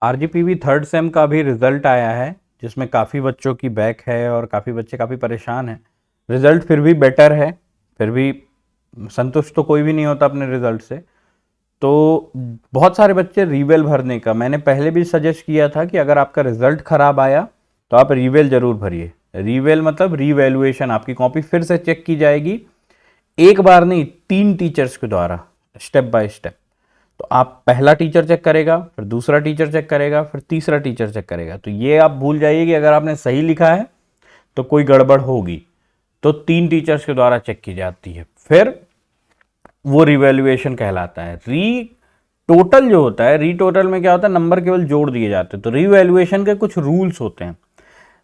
RGPV third same का भी result आया है, जिसमें काफ़ी बच्चों की बैक है और काफ़ी बच्चे काफ़ी परेशान हैं। रिजल्ट फिर भी बेटर है, फिर भी संतुष्ट तो कोई भी नहीं होता अपने रिजल्ट से। तो बहुत सारे बच्चे रीवेल भरने का मैंने पहले भी सजेस्ट किया था कि अगर आपका रिजल्ट खराब आया तो आप रीवेल जरूर भरिए। रीवेल मतलब रीवैल्यूएशन, आपकी कॉपी फिर से चेक की जाएगी, एक बार नहीं 3 टीचर्स के द्वारा, स्टेप बाय स्टेप। तो आप पहला टीचर चेक करेगा, फिर दूसरा टीचर चेक करेगा, फिर तीसरा टीचर चेक करेगा। तो ये आप भूल जाइए कि अगर आपने सही लिखा है तो कोई गड़बड़ होगी। तो 3 टीचर्स के द्वारा चेक की जाती है, फिर वो रिवैल्यूएशन कहलाता है। टोटल जो होता है, टोटल में क्या होता है, नंबर केवल जोड़ दिए जाते हैं। तो रिवैल्यूएशन के कुछ रूल्स होते हैं,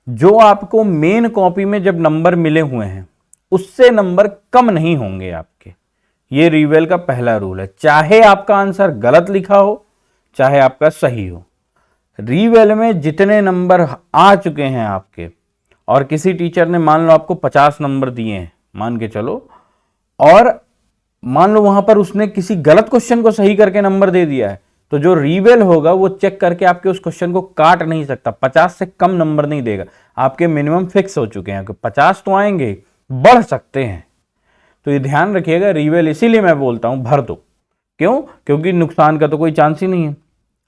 जो आपको मेन कॉपी में जब नंबर मिले हुए हैं उससे नंबर कम नहीं होंगे आपके। ये रीवेल का पहला रूल है, चाहे आपका आंसर गलत लिखा हो चाहे आपका सही हो। रीवेल में जितने नंबर आ चुके हैं आपके, और किसी टीचर ने मान लो आपको 50 नंबर दिए हैं, मान के चलो, और मान लो वहां पर उसने किसी गलत क्वेश्चन को सही करके नंबर दे दिया है, तो जो रीवेल होगा वो चेक करके आपके उस क्वेश्चन को काट नहीं सकता, 50 से कम नंबर नहीं देगा। आपके मिनिमम फिक्स हो चुके हैं कि 50 तो आएंगे, बढ़ सकते हैं। तो ये ध्यान रखिएगा, रीवेल इसीलिए मैं बोलता हूं भर दो। क्यों? क्योंकि नुकसान का तो कोई चांस ही नहीं है।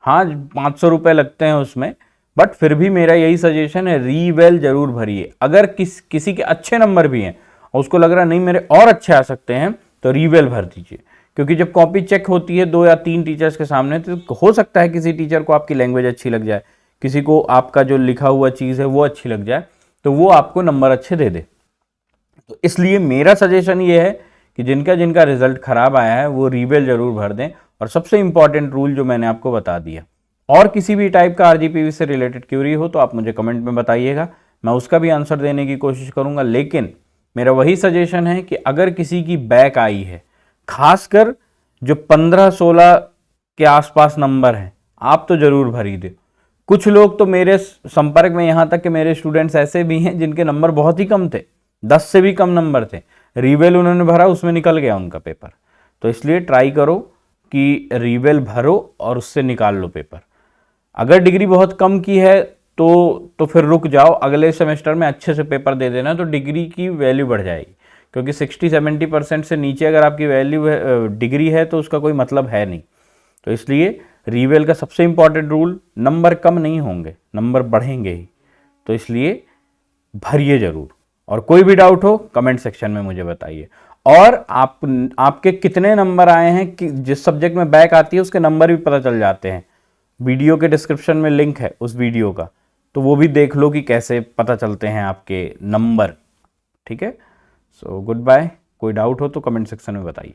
हाँ 500 रुपए लगते हैं उसमें, बट फिर भी मेरा यही सजेशन है, रीवेल जरूर भरिए। अगर किसी के अच्छे नंबर भी हैं और उसको लग रहा नहीं मेरे और अच्छे आ सकते हैं, तो रीवेल भर दीजिए। क्योंकि जब कॉपी चेक होती है 2 या 3 टीचर्स के सामने, तो हो सकता है किसी टीचर को आपकी लैंग्वेज अच्छी लग जाए, किसी को आपका जो लिखा हुआ चीज़ है वो अच्छी लग जाए, तो वो आपको नंबर अच्छे दे दे। तो इसलिए मेरा सजेशन ये है कि जिनका जिनका रिजल्ट खराब आया है वो रीवेल जरूर भर दें। और सबसे इंपॉर्टेंट रूल जो मैंने आपको बता दिया, और किसी भी टाइप का आरजीपीवी से रिलेटेड क्यूरी हो तो आप मुझे कमेंट में बताइएगा, मैं उसका भी आंसर देने की कोशिश करूंगा। लेकिन मेरा वही सजेशन है कि अगर किसी की बैक आई है, खासकर जो 15-16 के आसपास नंबर हैं, आप तो जरूर भरी दे। कुछ लोग तो मेरे संपर्क में, यहां तक कि मेरे स्टूडेंट्स ऐसे भी हैं जिनके नंबर बहुत ही कम थे, 10 से भी कम नंबर थे, रीवेल उन्होंने भरा, उसमें निकल गया उनका पेपर। तो इसलिए ट्राई करो कि रीवेल भरो और उससे निकाल लो पेपर। अगर डिग्री बहुत कम की है तो फिर रुक जाओ, अगले सेमेस्टर में अच्छे से पेपर दे देना, तो डिग्री की वैल्यू बढ़ जाएगी। क्योंकि 60-70% से नीचे अगर आपकी वैल्यू डिग्री है तो उसका कोई मतलब है नहीं। तो इसलिए रीवेल का सबसे इंपॉर्टेंट रूल, नंबर कम नहीं होंगे, नंबर बढ़ेंगे ही। तो इसलिए भरिए जरूर। और कोई भी डाउट हो कमेंट सेक्शन में मुझे बताइए। और आपके कितने नंबर आए हैं, कि जिस सब्जेक्ट में बैक आती है उसके नंबर भी पता चल जाते हैं। वीडियो के डिस्क्रिप्शन में लिंक है उस वीडियो का, तो वो भी देख लो कि कैसे पता चलते हैं आपके नंबर। ठीक है, सो गुड बाय। कोई डाउट हो तो कमेंट सेक्शन में बताइए।